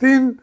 3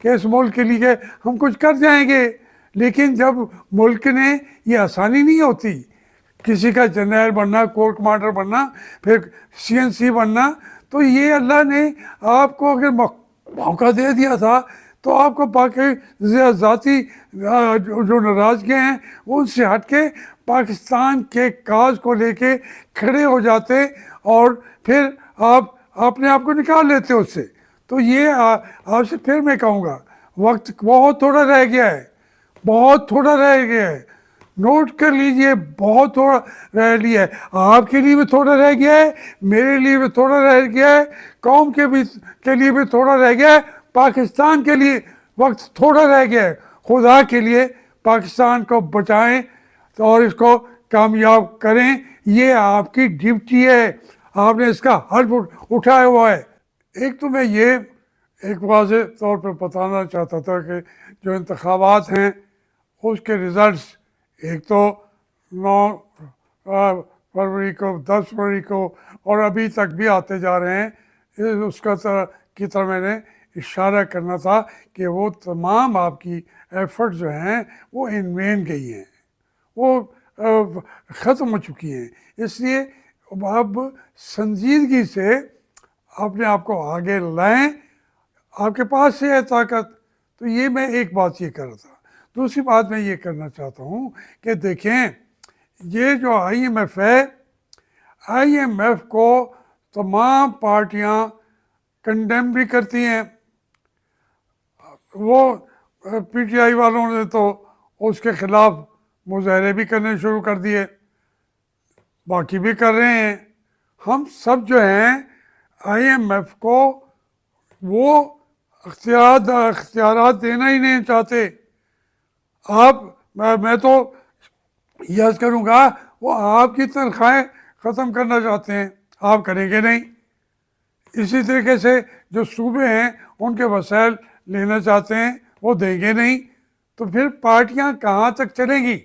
کہ اس ملک کے لیے ہم کچھ کر جائیں گے، لیکن جب ملک نے، یہ آسانی نہیں ہوتی کسی کا جنرل بننا، کور کمانڈر بننا، پھر CNC بننا، تو یہ اللہ نے آپ کو اگر موقع دے دیا تھا تو آپ کو باقی ذاتی جو ناراضگیاں ہیں ان سے ہٹ کے پاکستان کے کاز کو لے کے کھڑے ہو جاتے اور پھر آپ اپنے آپ کو نکال لیتے اس سے. تو یہ آپ سے پھر میں کہوں گا وقت بہت تھوڑا رہ گیا ہے، بہت تھوڑا رہ گیا ہے، نوٹ کر لیجئے، بہت تھوڑا رہ لیا ہے. آپ کے لیے بھی تھوڑا رہ گیا ہے، میرے لیے بھی تھوڑا رہ گیا ہے، قوم کے لیے بھی تھوڑا رہ گیا ہے، پاکستان کے لیے وقت تھوڑا رہ گیا ہے. خدا کے لیے پاکستان کو بچائیں اور اس کو کامیاب کریں، یہ آپ کی ڈیوٹی ہے، آپ نے اس کا حلف اٹھایا ہوا ہے. ایک تو میں یہ ایک واضح طور پر بتانا چاہتا تھا کہ جو انتخابات ہیں اس کے رزلٹس ایک تو 9 فروری کو، 10 فروری کو، اور ابھی تک بھی آتے جا رہے ہیں. اس کی طرح میں نے اشارہ کرنا تھا کہ وہ تمام آپ کی ایفرٹ جو ہیں وہ ان وین گئی ہیں، وہ ختم ہو چکی ہیں. اس لیے اب سنجیدگی سے اپنے آپ کو آگے لائیں، آپ کے پاس سے ہے طاقت. تو یہ میں ایک بات یہ کر رہا تھا. دوسری بات میں یہ کرنا چاہتا ہوں کہ دیکھیں یہ جو IMF ہے، IMF کو تمام پارٹیاں کنڈیم بھی کرتی ہیں. وہ PTI والوں نے تو اس کے خلاف مظاہرے بھی کرنے شروع کر دیے، باقی بھی کر رہے ہیں. ہم سب جو ہیں IMF کو وہ اختیارات دینا ہی نہیں چاہتے. میں تو یس کروں گا وہ آپ کی تنخواہیں ختم کرنا چاہتے ہیں، آپ کریں گے نہیں. اسی طریقے سے جو صوبے ہیں ان کے وسائل لینا چاہتے ہیں، وہ دیں گے نہیں. تو پھر پارٹیاں کہاں تک چلیں گی؟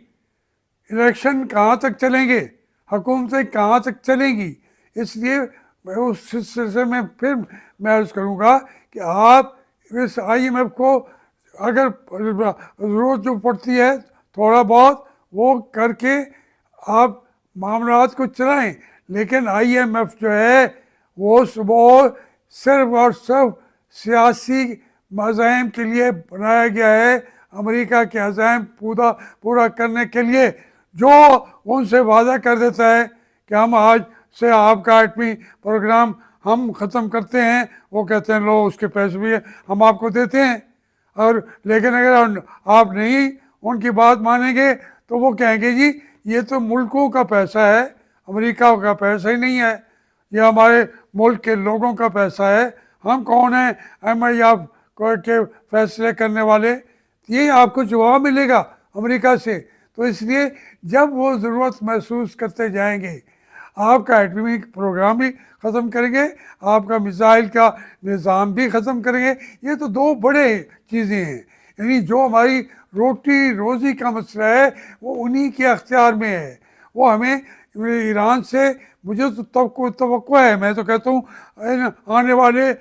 الیکشن کہاں تک چلیں گے؟ حکومتیں کہاں تک چلیں گی؟ اس لیے اس سلسلے میں پھر میں عرض کروں گا کہ آپ اس IMF کو اگر ضرورت جو پڑتی ہے تھوڑا بہت وہ کر کے آپ معاملات کو چلائیں، لیکن IMF جو ہے وہ صرف اور صرف سیاسی مذاہب کے لیے بنایا گیا ہے، امریکہ کے عزائم پورا کرنے کے لیے. جو ان سے وعدہ کر دیتا ہے کہ ہم آج سے آپ کا ایٹمی پروگرام ہم ختم کرتے ہیں، وہ کہتے ہیں لو اس کے پیسے بھی ہم آپ کو دیتے ہیں. اور لیکن اگر آپ نہیں ان کی بات مانیں گے تو وہ کہیں گے جی یہ تو ملکوں کا پیسہ ہے، امریکہ کا پیسہ ہی نہیں ہے، یہ ہمارے ملک کے لوگوں کا پیسہ ہے، ہم کون ہیں MIF کے فیصلے کرنے والے. یہ آپ کو جواب ملے گا امریکہ سے. تو اس لیے جب وہ ضرورت محسوس کرتے جائیں گے آپ کا ایٹمی پروگرام بھی ختم کریں گے، آپ کا میزائل کا نظام بھی ختم کریں گے. یہ تو دو بڑے چیزیں ہیں، یعنی جو ہماری روٹی روزی کا مسئلہ ہے وہ انہی کے اختیار میں ہے. وہ ہمیں ایران سے مجھے تو توقع ہے، میں تو کہتا ہوں آنے والے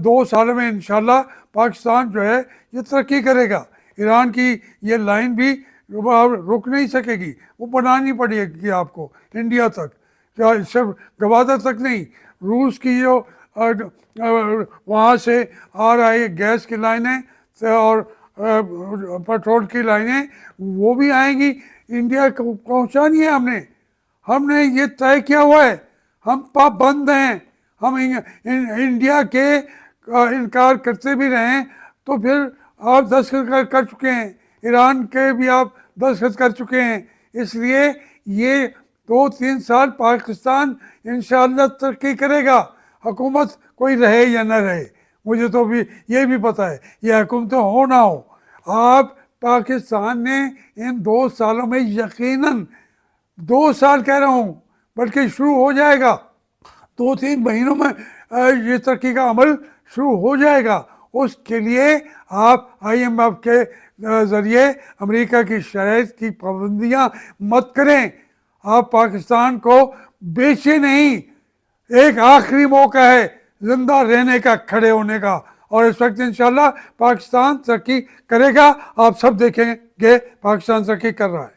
2 سال میں انشاءاللہ پاکستان جو ہے یہ ترقی کرے گا. ایران کی یہ لائن بھی رک نہیں سکے گی، وہ بنانی پڑے گی آپ کو انڈیا تک، صرف گوادر تک نہیں. روس کی جو وہاں سے آ رہی گیس کی لائنیں اور پیٹرول کی لائنیں وہ بھی آئیں گی، انڈیا کو پہنچانی ہے. ہم نے یہ طے کیا ہوا ہے، ہم پابند ہیں. ہم انڈیا کے انکار کرتے بھی رہیں تو پھر آپ دستخط کر چکے ہیں، ایران کے بھی آپ دستخط کر چکے ہیں. اس لیے یہ 2-3 سال پاکستان انشاءاللہ ترقی کرے گا، حکومت کوئی رہے یا نہ رہے. مجھے تو بھی یہ بھی پتہ ہے یہ حکومتیں ہو نہ ہو. آپ پاکستان نے ان 2 سالوں میں یقیناً 2 سال کہہ رہا ہوں بلکہ شروع ہو جائے گا، 2-3 مہینوں میں یہ ترقی کا عمل شروع ہو جائے گا. اس کے لیے آپ IMF کے ذریعے امریکہ کی شرائط کی پابندیاں مت کریں. آپ پاکستان کو بیچے نہیں. ایک آخری موقع ہے زندہ رہنے کا، کھڑے ہونے کا. اور اس وقت انشاءاللہ پاکستان ترقی کرے گا. آپ سب دیکھیں گے پاکستان ترقی کر رہا ہے.